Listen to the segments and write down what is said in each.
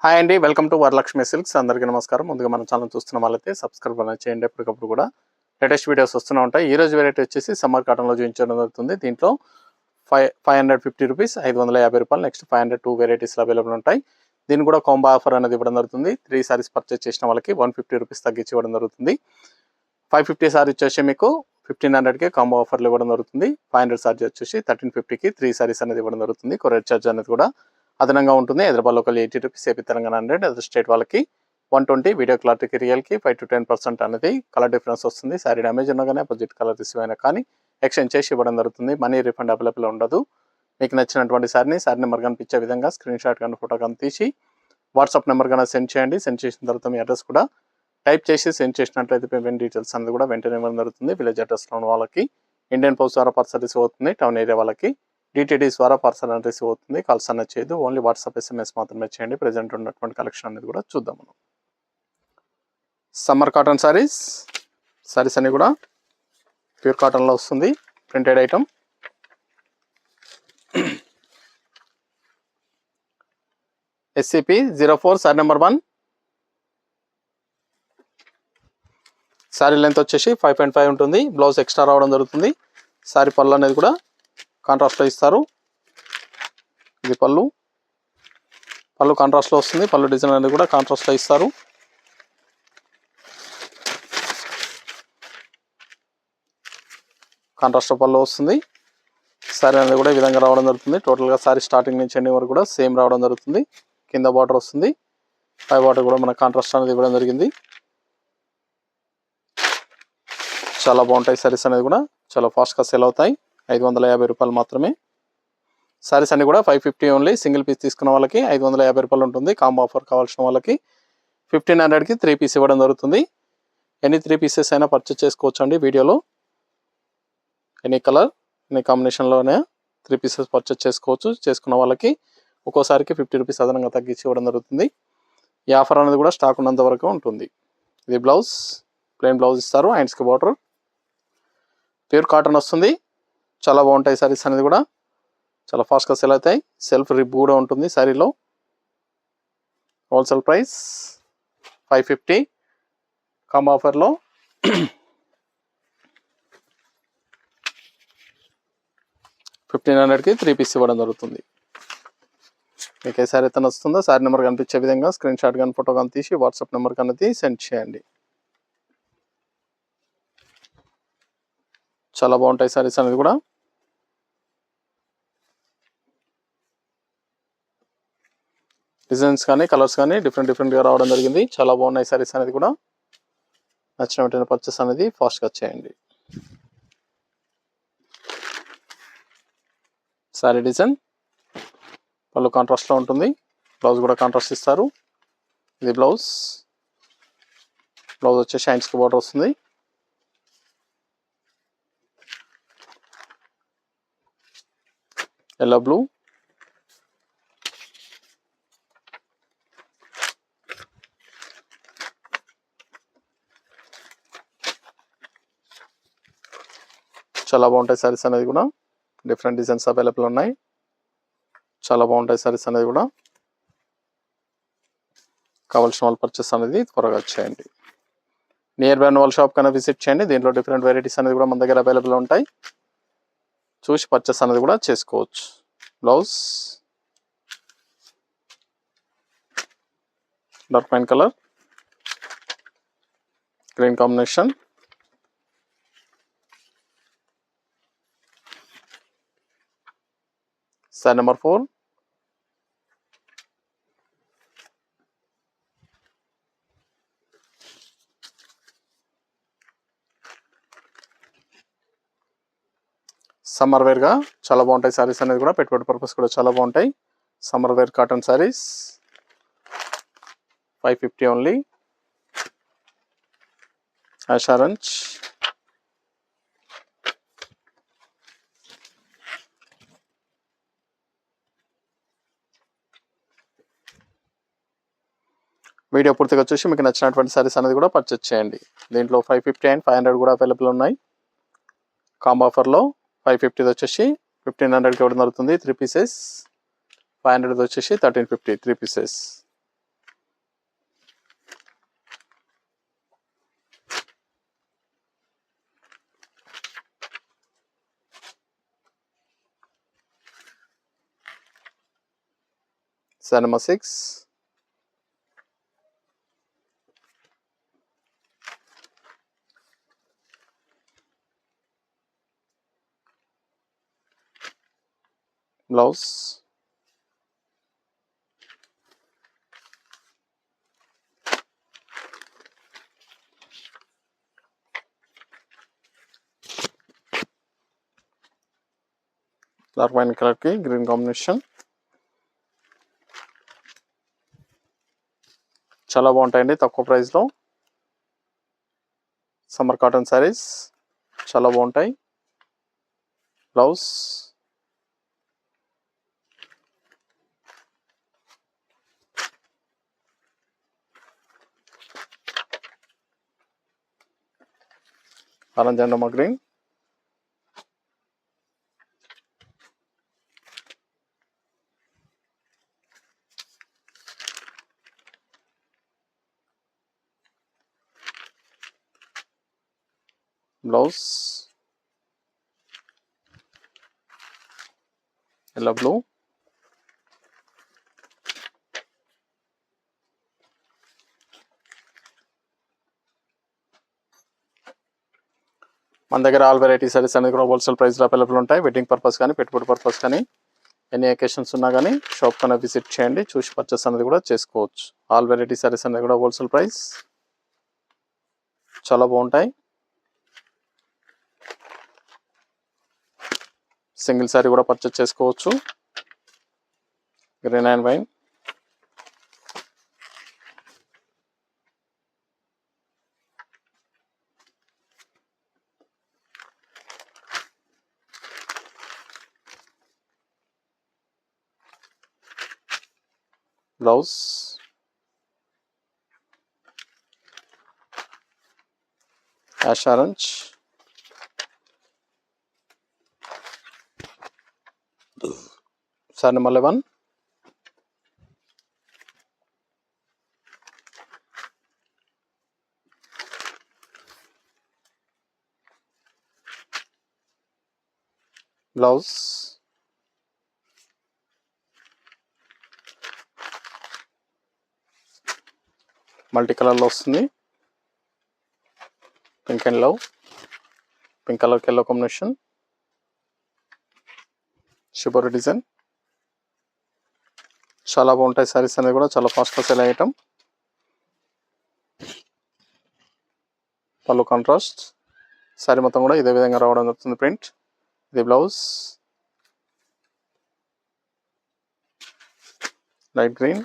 Hi అండి, welcome to Varalakshmi silks. అందరికీ నమస్కారం. ముందుగా మన ఛానల్ చూస్తున్న వాళ్ళైతే సబ్స్క్రైబ్ అనేది చేయండి. ఎప్పటికప్పుడు కూడా లేటెస్ట్ వీడియోస్ వస్తూనే ఉంటాయి. ఈ రోజు వెరైటీ వచ్చేసి సమ్మర్ కాటన్లో చూపించడం జరుగుతుంది. దీంట్లో 550 రూపీస్, 550 రూపాయలు. నెక్స్ట్ 502 వెరైటీస్లో అవైలబుల్ ఉంటాయి. దీన్ని కూడా కాంబో ఆఫర్ అనేది ఇవ్వడం జరుగుతుంది. 3 సారీస్ పర్చేస్ చేసిన వాళ్ళకి 150 రూపీస్ తగ్గించి ఇవ్వడం జరుగుతుంది. 550 సారీ వచ్చేసి మీకు 1500కి కాంబో ఆఫర్లు ఇవ్వడం జరుగుతుంది. 500 సారీ వచ్చేసి 1350కి 3 సారీస్ అనేది ఇవ్వడం జరుగుతుంది. కొరియర్ ఛార్జ్ అనేది కూడా అదనంగా ఉంటుంది. Hyderabad local 80 rupees, AP Telangana 100, other state వాళ్ళకి 120. వీడియో క్లారిటీకి రియల్కి 5 to 10% అనేది కలర్ డిఫరెన్స్ వస్తుంది. సారీ డ్యామేజ్ ఉండగానే అపోజిట్ కలర్ రిసీవ్ అయినా కానీ ఎక్స్చేంజ్ చేసి ఇవ్వడం జరుగుతుంది. మనీ రిఫండ్ అవైలబుల్ ఉండదు. మీకు నచ్చినటువంటి సారీ నెంబర్ కనిపించే విధంగా స్క్రీన్ షాట్ కానీ ఫోటో కానీ తీసి వాట్సాప్ నెంబర్ కన్నా సెండ్ చేయండి. సెండ్ చేసిన తర్వాత మీ అడ్రస్ కూడా టైప్ చేసి సెండ్ చేసినట్లయితే పేమెంట్ డీటెయిల్స్ అనేది కూడా వెంటనే ఇవ్వడం జరుగుతుంది. విలేజ్ అడ్రస్లో ఉన్న వాళ్ళకి ఇండియన్ పోస్ట్ ద్వారా పార్సల్ రిసీవ్ అవుతుంది. టౌన్ ఏరియా వాళ్ళకి డిటిడిస్ ద్వారా పార్సల్ అనేది రిసీవ్ అవుతుంది. కాల్స్ అనేది చేయదు, ఓన్లీ వాట్సాప్ SMS మాత్రమే చేయండి. ప్రెజెంట్ ఉన్నటువంటి కలెక్షన్ అనేది కూడా చూద్దాం మనం. సమ్మర్ కాటన్ సారీస్ అన్ని కూడా ప్యూర్ కాటన్లో వస్తుంది. Printed item. SCP-04 sorry number 1. Sorry length వచ్చేసి 5.5 ఉంటుంది. బ్లౌజ్ ఎక్స్ట్రా రావడం జరుగుతుంది. సారీ పళ్ళు అనేది కూడా కాంట్రాస్ట్లో ఇస్తారు. ఇది పళ్ళు కాంట్రాస్ట్లో వస్తుంది. పళ్ళు డిజైన్ అనేది కూడా కాంట్రాస్ట్లో ఇస్తారు. కాంట్రాస్ట్ పళ్ళు వస్తుంది. సారీ అనేది కూడా ఈ విధంగా రావడం జరుగుతుంది. టోటల్గా సారీ స్టార్టింగ్ నుంచి ఎండింగ్ వరకు కూడా సేమ్ రావడం జరుగుతుంది. కింద బార్డర్ వస్తుంది, పై బార్డర్ కూడా మన కాంట్రాస్ట్ అనేది ఇవ్వడం జరిగింది. చాలా బాగుంటాయి సారీస్ అనేది కూడా, చాలా ఫాస్ట్గా సేల్ అవుతాయి. 550 రూపాయలు మాత్రమే. సారీస్ అన్ని కూడా 550 ఓన్లీ. సింగిల్ పీస్ తీసుకున్న వాళ్ళకి 550 రూపాయలు ఉంటుంది. కాంబో ఆఫర్ కావాల్సిన వాళ్ళకి 1500కి 3 పీస్ ఇవ్వడం జరుగుతుంది. ఎనీ 3 పీసెస్ అయినా పర్చేస్ చేసుకోవచ్చు అండి. వీడియోలో ఎనీ కలర్ ఎనీ కాంబినేషన్లోనే 3 పీసెస్ పర్చేస్ చేసుకోవచ్చు. చేసుకున్న వాళ్ళకి ఒక్కోసారికి 50 రూపీస్ అదనంగా తగ్గించి ఇవ్వడం జరుగుతుంది. ఈ ఆఫర్ అనేది కూడా స్టాక్ ఉన్నంత వరకు ఉంటుంది. ఇది బ్లౌజ్, ప్లెయిన్ బ్లౌజ్ ఇస్తారు. హ్యాండ్స్కి బార్డర్. ప్యూర్ కాటన్ వస్తుంది. చాలా బాగుంటాయి సారీస్ అనేది కూడా, చాలా ఫాస్ట్గా సెల్ అవుతాయి. సెల్ఫ్ రిప్ కూడా ఉంటుంది శారీలో. Wholesale price 550. కాంబో ఆఫర్లో 1500కి 3 పీస్ ఇవ్వడం జరుగుతుంది. మీకు ఏ సారీ అయితే వస్తుందో సారీ నెంబర్ కనిపించే విధంగా స్క్రీన్ షాట్ కానీ ఫోటో కానీ తీసి వాట్సాప్ నెంబర్ అనేది సెండ్ చేయండి. చాలా బాగుంటాయి సారీస్ అనేది కూడా. డిజైన్స్ కానీ కలర్స్ కానీ డిఫరెంట్గా రావడం జరిగింది. చాలా బాగున్నాయి సారీస్ అనేది కూడా. నచ్చిన వెంటనే పర్చేస్ అనేది ఫాస్ట్గా చేయండి. సారీ డిజైన్ పళ్ళు కాంట్రాస్ట్లో ఉంటుంది. బ్లౌజ్ కూడా కాంట్రాస్ట్ ఇస్తారు. ఇది బ్లౌజ్ వచ్చేసి హ్యాండ్స్కి బార్డర్ వస్తుంది. ఎల్లో బ్లూ, చాలా బాగుంటాయి సారీస్ అనేది కూడా. డిఫరెంట్ డిజైన్స్ అవైలబుల్ ఉన్నాయి. చాలా బాగుంటాయి సారీస్ అనేది కూడా. కావాల్సిన వాళ్ళు పర్చేస్ అనేది త్వరగా చేయండి. నియర్ బై వాళ్ళ షాప్ కన్నా విజిట్ చేయండి. దీంట్లో డిఫరెంట్ వెరైటీస్ అనేది కూడా మన దగ్గర అవైలబుల్ ఉంటాయి. చూసి పర్చేస్ అనేది కూడా చేసుకోవచ్చు. Blouse dark wine colour, green combination. Sari number 4. Summer వేర్గా చాలా బాగుంటాయి సారీస్ అనేది కూడా. పెట్టుబడి పర్పస్ కూడా చాలా బాగుంటాయి. Summer wear cotton saris 550 only. Ash orange, video పూర్తిగా చూసి మీకు నచ్చినటువంటి సారీస్ అనేది కూడా పర్చేస్ చేయండి. దీంట్లో 550 అండ్ 500 కూడా అవైలబుల్ ఉన్నాయి. కాంబో ఆఫర్లో 550 వచ్చేసి 1500కి ఇవ్వడం జరుగుతుంది 3 పీసెస్. 500 వచ్చేసి 1350 3 pieces. Sorry number 6. Blouse dark wine కలర్కి గ్రీన్ కాంబినేషన్. చాలా బాగుంటాయండి తక్కువ ప్రైస్లో. సమ్మర్ కాటన్ శారీస్ చాలా బాగుంటాయి. Blouse orange and green. Blouse yellow blue. మన దగ్గర ఆల్ వెరైటీ సారీస్ అనేది కూడా హోల్సేల్ ప్రైస్లో అవైలబుల్ ఉంటాయి. వెడ్డింగ్ పర్పస్ కానీ పెట్టుబడి పర్పస్ కానీ ఎన్ని అకేషన్స్ ఉన్నా కానీ షాప్ కన్నా విజిట్ చేయండి, చూసి పర్చేస్ అనేది కూడా చేసుకోవచ్చు. ఆల్ వెరైటీ సారీస్ అనేది కూడా హోల్సేల్ ప్రైస్, చాలా బాగుంటాయి. సింగిల్ సారీ కూడా పర్చేస్ చేసుకోవచ్చు. Green and wine. Blouse ash orange. Sari number 11. Blouse multi కలర్లో వస్తుంది. పింక్ అండ్ లవ్, పింక్ కలర్కి ఎల్లో కాంబినేషన్. Sugar design. చాలా బాగుంటాయి సారీస్ అనేది కూడా, చాలా ఫాస్ట్గా సెల్ అయ్యటం. పళ్ళు కాంట్రాస్ట్. సారీ మొత్తం కూడా ఇదే విధంగా రావడం జరుగుతుంది ప్రింట్. ఇది బ్లౌజ్ లైట్ గ్రీన్,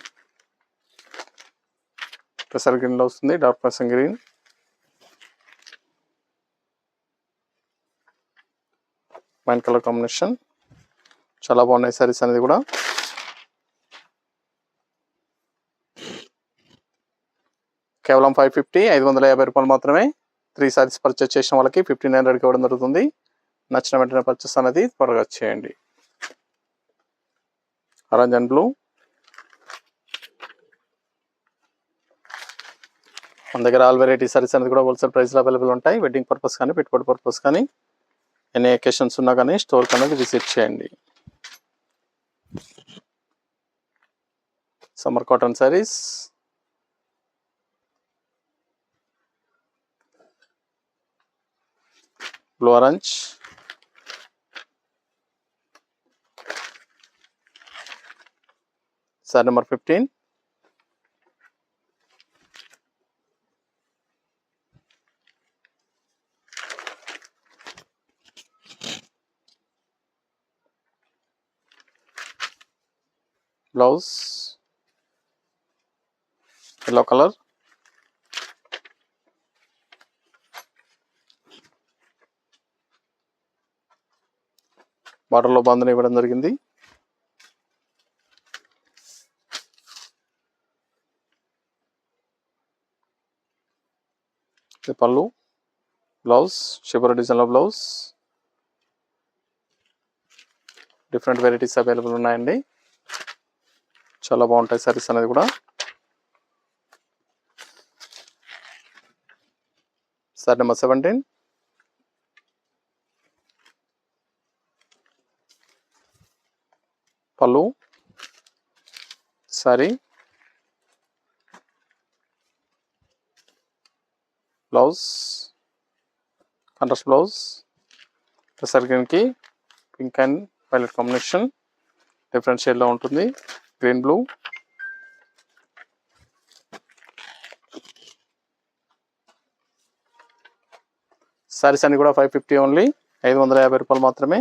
పెసర్ గ్రీన్లో వస్తుంది, డార్క్ పెసర్ గ్రీన్. Wine colour combination. చాలా బాగున్నాయి సారీస్ అనేది కూడా. కేవలం 550, 550 రూపాయలు మాత్రమే. 3 సారీస్ పర్చేస్ చేసిన వాళ్ళకి 1500 ఇవ్వడం జరుగుతుంది. నచ్చిన వెంటనే పర్చేస్ అనేది త్వరగా చేయండి. Orange and blue. మన దగ్గర ఆల్ వెరైటీ సారీస్ అనేది కూడా హోల్సేల్ ప్రైస్లో అవైలబుల్ ఉంటాయి. వెడ్డింగ్ పర్పస్ కానీ పెట్టుబడి పర్పస్ కానీ ఎన్ని అకేషన్స్ ఉన్నా కానీ స్టోర్కి అనేది విజిట్ చేయండి. Summer cotton saris. Blue orange. Sari number 15. Blouse yellow colour. బార్డర్లో బంధన ఇవ్వడం జరిగింది. పళ్ళు. బ్లౌజ్ షిబర్ డిజైన్లో బ్లౌజ్. డిఫరెంట్ వెరైటీస్ అవైలబుల్ ఉన్నాయండి, చాలా బాగుంటాయి సారీస్ అనేది కూడా. సారీ నెంబర్ 17. పళ్ళు సారీ, బ్లౌజ్ కాంట్రాస్ట్ బ్లౌజ్, సర్కిన్కి pink and violet combination different షేడ్లో ఉంటుంది, గ్రీన్ బ్లూ. సారీస్ అన్ని కూడా 550 ఓన్లీ, 550 రూపాయలు మాత్రమే.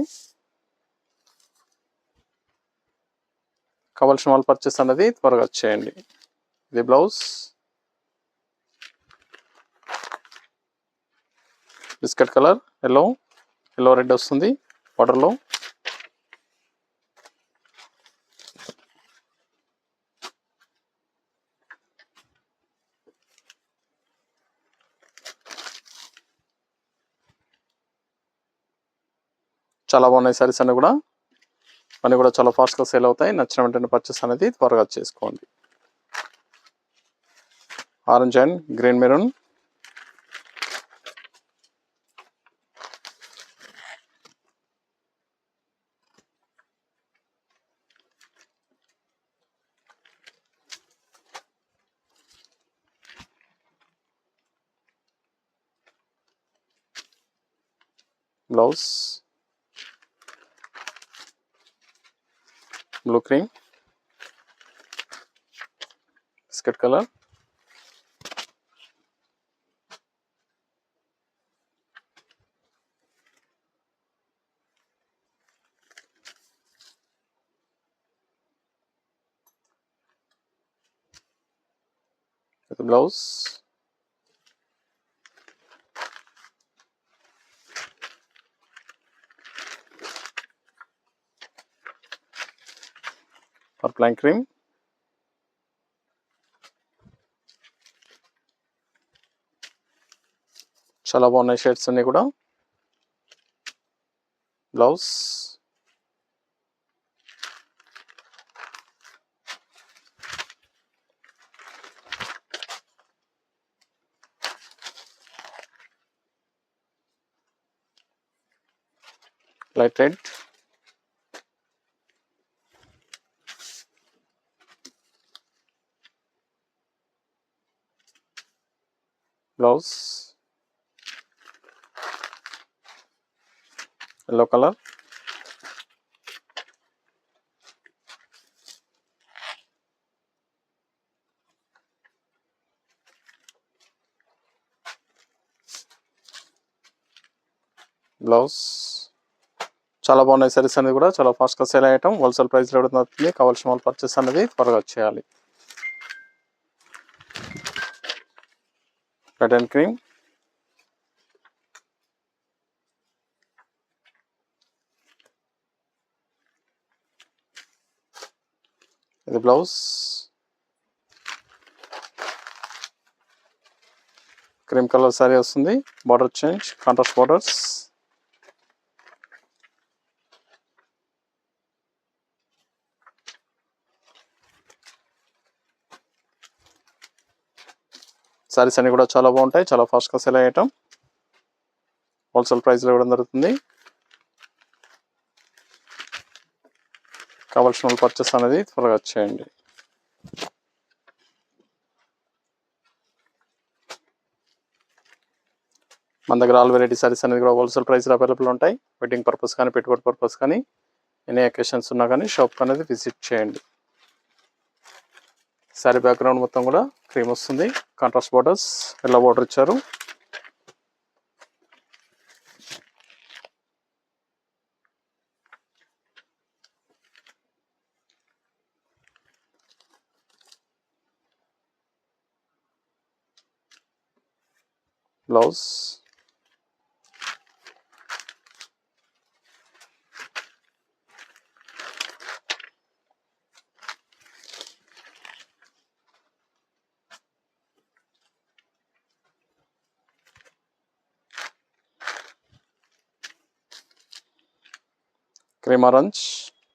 కావాల్సిన వాళ్ళు పర్చేస్ అన్నది త్వరగా వచ్చేయండి. ఇది blouse, biscuit colour, yellow red వస్తుంది బార్డర్లో. చాలా బాగున్నాయి సారీస్ అన్నీ కూడా చాలా ఫాస్ట్గా సేల్ అవుతాయి. నచ్చిన వెంటనే పర్చేస్ అనేది త్వరగా చేసుకోండి. Orange and green maroon, blouse blue cream, biscuit colour, blouse, purple and cream, చాలా బాగున్నాయి షేడ్స్ అన్ని కూడా. Blouse, light red, blouse yellow colour, blouse. చాలా బాగున్నాయి సారీస్ అనేది కూడా చాలా ఫాస్ట్గా సేల్ అయ్యటం, హోల్సేల్ ప్రైస్లో అవుతుంది. కావాల్సిన వాళ్ళు పర్చేస్ అనేది త్వరగా వచ్చేయాలి. రెడ్ అండ్ క్రీమ్, ఇది బ్లౌజ్, క్రీమ్ కలర్ సారీ వస్తుంది, border change contrast borders. Saris అన్ని కూడా చాలా బాగుంటాయి, చాలా ఫాస్ట్గా సేల్ అయ్యటం, హోల్సేల్ ప్రైస్లో ఇవ్వడం జరుగుతుంది. కావాల్సిన వాళ్ళు పర్చేస్ అనేది త్వరగా వచ్చేయండి. మన దగ్గర ఆల్ వెరైటీ సారీస్ అనేది కూడా హోల్సేల్ ప్రైస్లో అవైలబుల్ ఉంటాయి. వెడ్డింగ్ పర్పస్ కానీ, పెట్టుబడి పర్పస్ కానీ, ఎనీ అకేషన్స్ ఉన్నా కానీ షాప్ అనేది విజిట్ చేయండి. సారీ బ్యాక్గ్రౌండ్ మొత్తం కూడా క్రీమ్ వస్తుంది, కాంట్రాస్ట్ బార్డర్స్, ఎల్లో బార్డర్ ఇచ్చారు. బ్లౌజ్, క్రీమ్ ఆరెంజ్,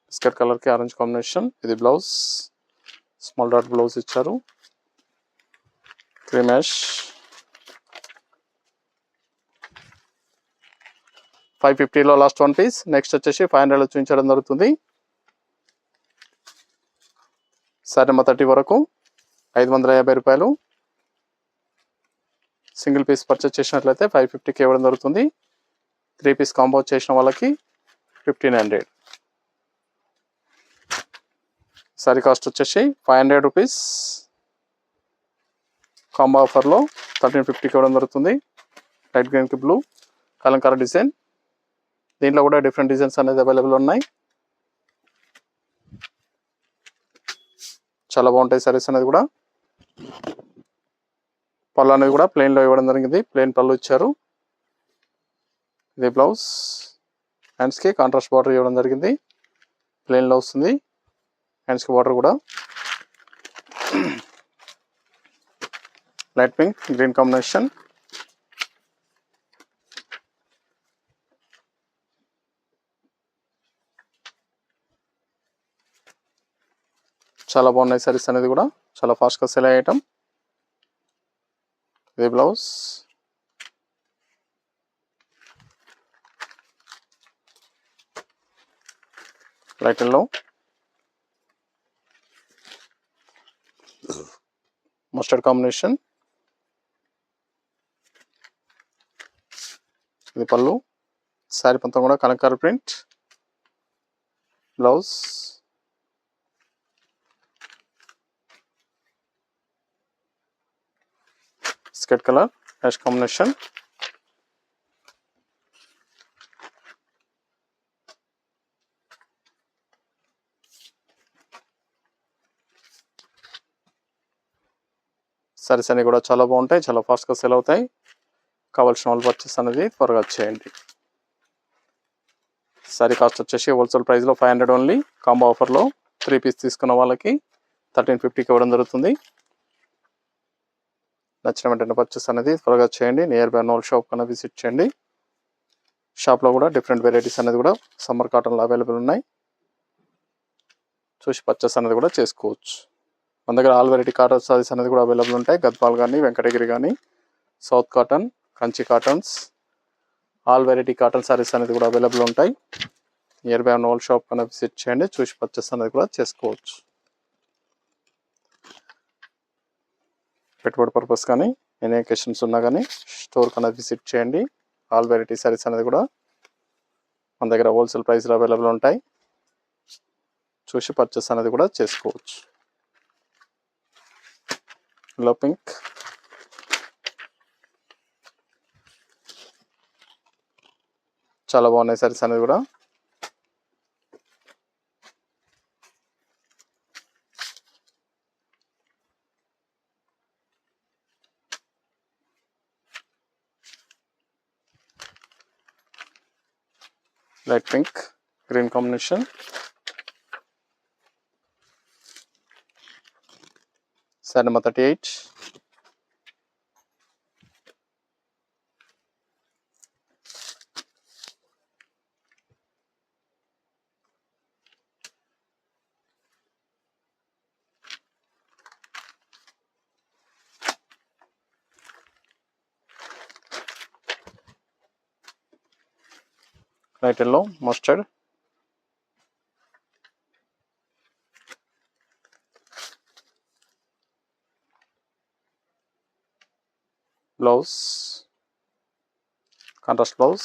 బిస్కెట్ కలర్కి ఆరెంజ్ కాంబినేషన్. ఇది బ్లౌజ్, స్మాల్ డాట్ బ్లౌజ్ ఇచ్చారు, క్రీమ్ యాష్. 550లో లాస్ట్ వన్ పీస్. నెక్స్ట్ వచ్చేసి 500 చూపించడం జరుగుతుంది. శారీ నెంబర్ 30 వరకు 550 రూపాయలు. సింగిల్ పీస్ పర్చేస్ చేసినట్లయితే 550కి ఇవ్వడం జరుగుతుంది. 3 పీస్ కాంబో చేసిన వాళ్ళకి 1500. శారీ కాస్ట్ వచ్చేసి 500 రూపీస్. కాంబో ఆఫర్లో 1350కి ఇవ్వడం జరుగుతుంది. లైట్ గ్రీన్కి బ్లూ కలంకార డిజైన్. దీంట్లో కూడా డిఫరెంట్ డిజైన్స్ అనేది అవైలబుల్ ఉన్నాయి. చాలా బాగుంటాయి సారీస్ అనేది కూడా. పళ్ళు అనేది కూడా ప్లెయిన్లో ఇవ్వడం జరిగింది. ప్లెయిన్ పళ్ళు ఇచ్చారు. ఇది బ్లౌజ్. హ్యాండ్స్కి కాంట్రాస్ట్ బార్డర్ ఇవ్వడం జరిగింది. ప్లెయిన్లో వస్తుంది. హ్యాండ్స్కి బార్డర్ కూడా లైట్ పింక్ గ్రీన్ కాంబినేషన్. చాలా బాగున్నాయి సారీస్ అనేది కూడా. చాలా ఫాస్ట్గా సెల్ అయ్యే ఐటమ్. ఇది blouse. Light yellow mustard combination. ఇది పళ్ళు. శారీ మొత్తం కూడా Kalamkari print. Blouse. స్కెట్ colour ash combination. Saris అన్ని కూడా చాలా బాగుంటాయి. చాలా ఫాస్ట్గా సెల్ అవుతాయి. కావాల్సిన వాళ్ళు పర్చేస్ అనేది త్వరగా చేయండి. సారీ కాస్ట్ వచ్చేసి హోల్సేల్ ప్రైస్లో 500 ఓన్లీ. కాంబో ఆఫర్లో 3 పీస్ తీసుకున్న వాళ్ళకి 1350కి ఇవ్వడం జరుగుతుంది. నచ్చిన వెంటనే పర్చేస్ అనేది త్వరగా చేయండి. నియర్ బై నోల్ షాప్ కన్నా విజిట్ చేయండి. షాప్లో కూడా డిఫరెంట్ వెరైటీస్ అనేది కూడా సమ్మర్ కాటన్లో అవైలబుల్ ఉన్నాయి. చూసి పర్చేస్ అనేది కూడా చేసుకోవచ్చు. మన దగ్గర ఆల్ వెరైటీ కాటన్ సారీస్ అనేది కూడా అవైలబుల్ ఉంటాయి. గద్వాల్ కానీ వెంకటగిరి కానీ south cotton Kanchi cottons all variety cotton saris అనేది కూడా అవైలబుల్ ఉంటాయి. నియర్ బై నోల్ షాప్ కన్నా విజిట్ చేయండి. చూసి పర్చేస్ అనేది కూడా చేసుకోవచ్చు. పెట్టుబడి పర్పస్ కానీ ఎనీ అకేషన్స్ ఉన్నా కానీ స్టోర్ కన్నా విజిట్ చేయండి. ఆల్ వెరైటీ సారీస్ అనేది కూడా మన దగ్గర హోల్సేల్ ప్రైస్లో అవైలబుల్ ఉంటాయి. చూసి పర్చేస్ అనేది కూడా చేసుకోవచ్చు. Yellow pink. చాలా బాగున్నాయి సారీస్ అనేది కూడా. Light pink green combination. Sari number 38. Light yellow mustard. Blouse contrast blouse.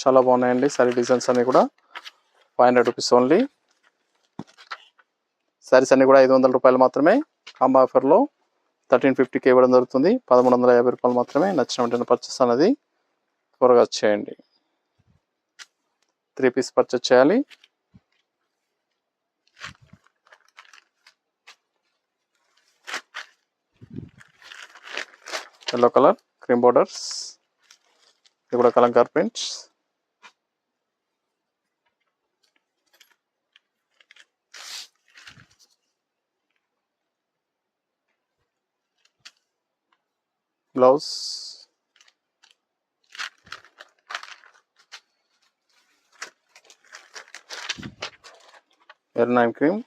చాలా బాగున్నాయండి సారీ డిజైన్స్ అన్ని కూడా. 500 రూపీస్ ఓన్లీ. సారీస్ అన్ని కూడా 500 రూపాయలు మాత్రమే. కాంబో ఆఫర్లో 1350కి ఇవ్వడం జరుగుతుంది. 1350 రూపాయలు మాత్రమే. నచ్చిన వెంటనే పర్చేస్ అనేది త్వరగా చేయండి. 3 పీస్ పర్చేస్ చేయాలి. Yellow colour cream borders. ఇది కూడా కలంకార్ ప్రింట్స్. బ్లౌజ్. ఎర్నైన్ క్రీమ్.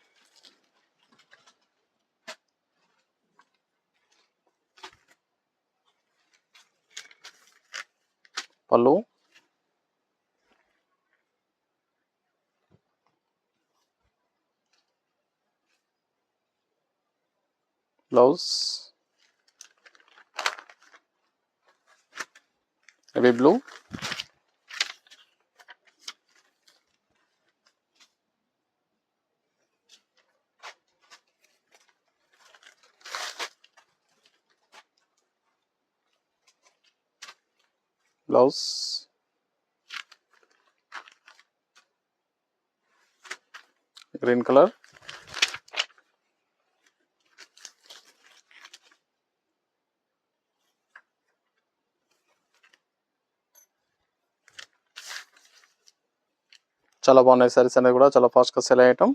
పళ్ళు. Blouse navy blue, blouse green colour, చాలా బాగున్నాయి సారీస్ అనేది కూడా చాలా ఫాస్ట్గా సెల్ అయ్యటం.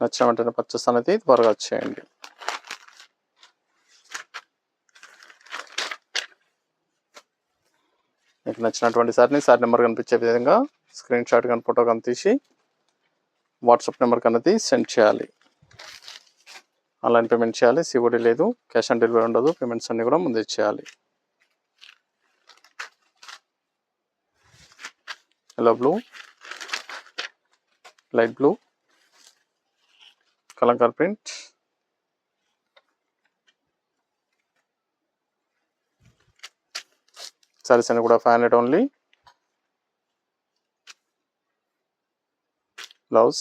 నచ్చిన వెంటనే పర్చేస్ అనేది త్వరగా వచ్చేయండి. మీకు నచ్చినటువంటి సారీ నెంబర్ కనిపించే విధంగా స్క్రీన్ షాట్ కానీ ఫోటో కానీ తీసి వాట్సాప్ నెంబర్కి అనేది సెండ్ చేయాలి. ఆన్లైన్ పేమెంట్ చేయాలి, సిఓడి లేదు, క్యాష్ ఆన్ డెలివరీ ఉండదు. పేమెంట్స్ అన్నీ కూడా ముందే చేయాలి. Yellow blue, light blue, kalamkari print, saris అన్ని కూడా 500 only. Blouse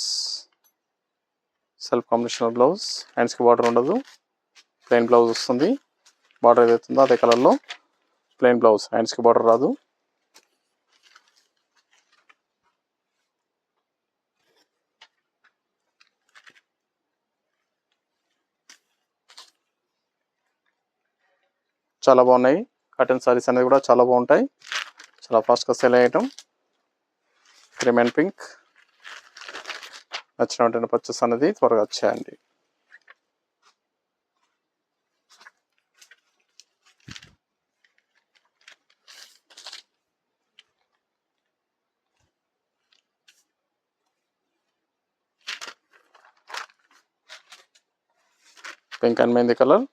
self combination blouse, హ్యాండ్స్కి బార్డర్ ఉండదు, ప్లెయిన్ బ్లౌజ్ వస్తుంది. బార్డర్ ఏదైతుందో అదే కలర్లో ప్లెయిన్ బ్లౌజ్, హ్యాండ్స్కి బార్డర్ రాదు. చాలా బాగున్నాయి. కాటన్ సారీస్ అనేది కూడా చాలా బాగుంటాయి, చాలా ఫాస్ట్గా సేల్ అయ్యటం. క్రీమ్ అండ్ పింక్, నచ్చిన వెంటనే పర్చేస్ అనేది త్వరగా వచ్చేయండి. Pink and mehndi colour,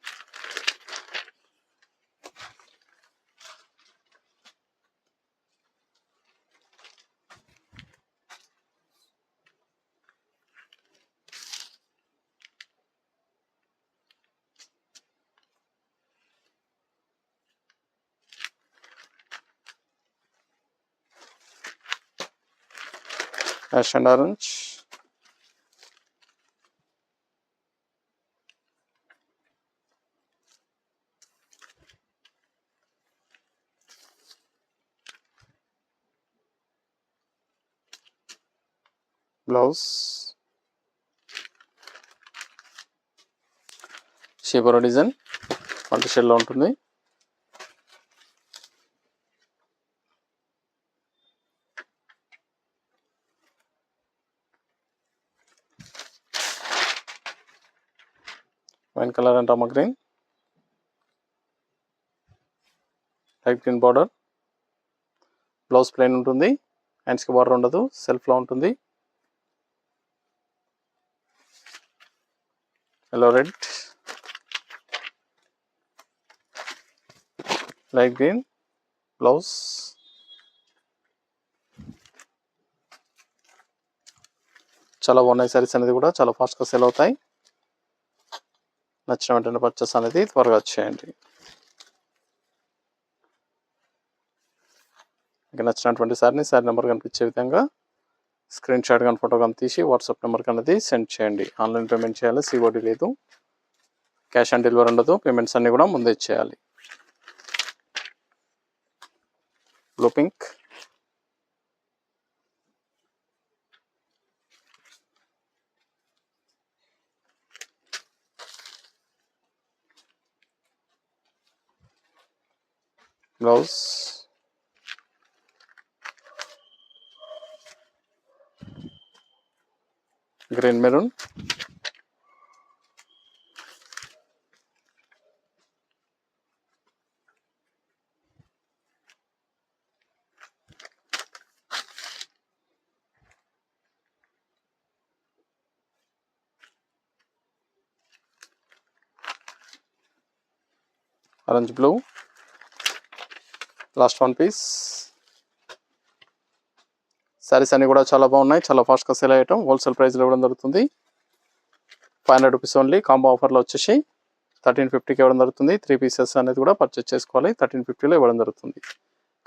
ash and orange, blouse shaper design వంట షేడ్లో ఉంటుంది. Wine colour and Rama green, light green border, blouse plain ఉంటుంది, హ్యాండ్స్కి బార్డర్ ఉండదు, సెల్ఫ్లో ఉంటుంది. Yellow red, light green blouse, చాలా బాగున్నాయి. సారీస్ అనేది కూడా చాలా ఫాస్ట్గా సేల్ అవుతాయి. నచ్చిన వెంటనే పర్చేస్ అనేది త్వరగా వచ్చేయండి. మీకు నచ్చినటువంటి సారీ నెంబర్ కనిపించే విధంగా స్క్రీన్ షాట్ కానీ ఫోటో కానీ తీసి వాట్సాప్ నెంబర్కి అనేది సెండ్ చేయండి. ఆన్లైన్ పేమెంట్ చేయాలి, సిఓడి లేదు, క్యాష్ ఆన్ డెలివరీ ఉండదు. పేమెంట్స్ అన్నీ కూడా ముందే చేయాలి. Blue pink, blouse green maroon, orange blue, last one piece. Saris అన్ని కూడా చాలా బాగున్నాయి, చాలా ఫాస్ట్గా సేల్ అయ్యటం. హోల్సేల్ ప్రైస్లో ఇవ్వడం జరుగుతుంది. 500 రూపీస్ ఓన్లీ. కాంబో ఆఫర్లో వచ్చేసి 1350కి ఇవ్వడం జరుగుతుంది. 3 పీసెస్ అనేది కూడా పర్చేస్ చేసుకోవాలి. 1350లో ఇవ్వడం జరుగుతుంది.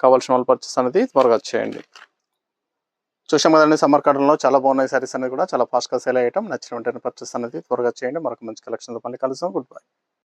కావాల్సిన వాళ్ళు పర్చేస్ అనేది త్వరగా చేయండి. చూసాం కదండి, సమ్మర్ కాటన్లో చాలా బాగున్నాయి సారీస్ అనేది కూడా చాలా ఫాస్ట్గా సేల్ అయ్యటం. నచ్చిన వెంటనే పర్చేస్ అనేది త్వరగా చేయండి. మరొక మంచి కలెక్షన్తో మళ్ళీ కలుస్తాం. Good bye.